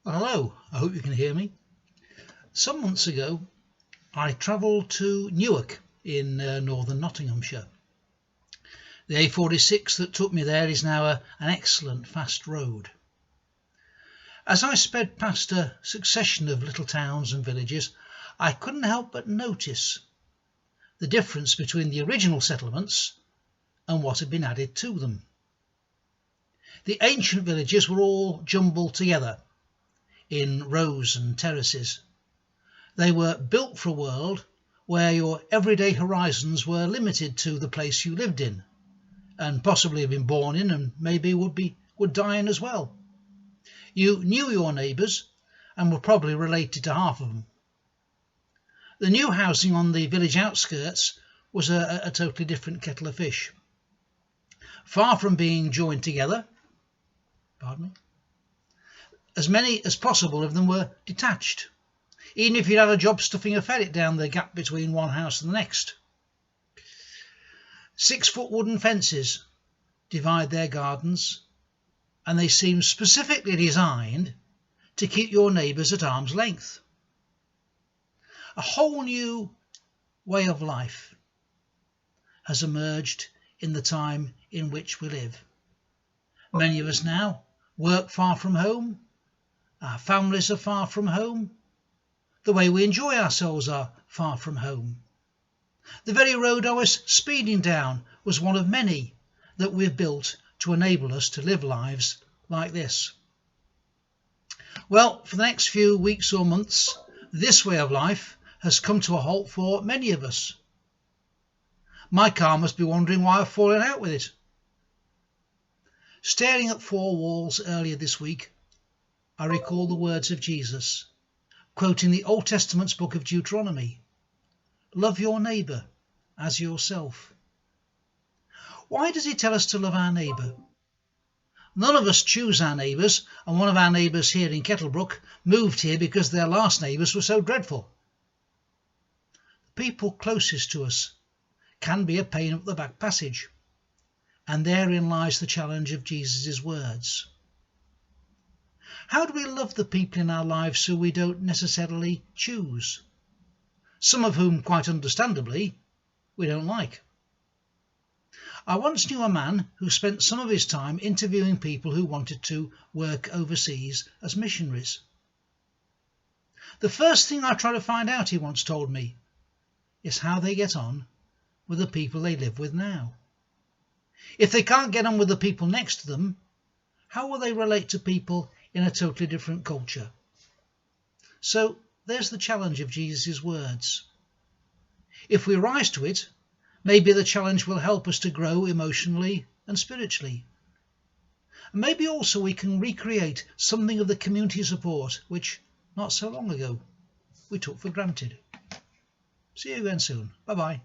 Well, hello, I hope you can hear me. Some months ago I travelled to Newark in northern Nottinghamshire. The A46 that took me there is now an excellent fast road. As I sped past a succession of little towns and villages, I couldn't help but notice the difference between the original settlements and what had been added to them. The ancient villages were all jumbled together in rows and terraces. They were built for a world where your everyday horizons were limited to the place you lived in, and possibly have been born in, and maybe would die in as well. You knew your neighbours and were probably related to half of them. The new housing on the village outskirts was a totally different kettle of fish. Far from being joined together, as many as possible of them were detached, even if you'd had a job stuffing a ferret down the gap between one house and the next. 6-foot wooden fences divide their gardens, and they seem specifically designed to keep your neighbours at arm's length. A whole new way of life has emerged in the time in which we live. Many of us now work far from home. Our families are far from home. The way we enjoy ourselves are far from home. The very road I was speeding down was one of many that we've built to enable us to live lives like this. Well, for the next few weeks or months, this way of life has come to a halt for many of us. My car must be wondering why I've fallen out with it. Staring at four walls earlier this week, I recall the words of Jesus, quoting the Old Testament's book of Deuteronomy. Love your neighbour as yourself. Why does he tell us to love our neighbour? None of us choose our neighbours, and one of our neighbours here in Kettlebrook moved here because their last neighbours were so dreadful. The people closest to us can be a pain up the back passage, and therein lies the challenge of Jesus' words. How do we love the people in our lives who we don't necessarily choose? Some of whom, quite understandably, we don't like. I once knew a man who spent some of his time interviewing people who wanted to work overseas as missionaries. The first thing I try to find out, he once told me, is how they get on with the people they live with now. If they can't get on with the people next to them, how will they relate to people in a totally different culture? So there's the challenge of Jesus' words. If we rise to it, maybe the challenge will help us to grow emotionally and spiritually. And maybe also we can recreate something of the community support which, not so long ago, we took for granted. See you again soon. Bye-bye.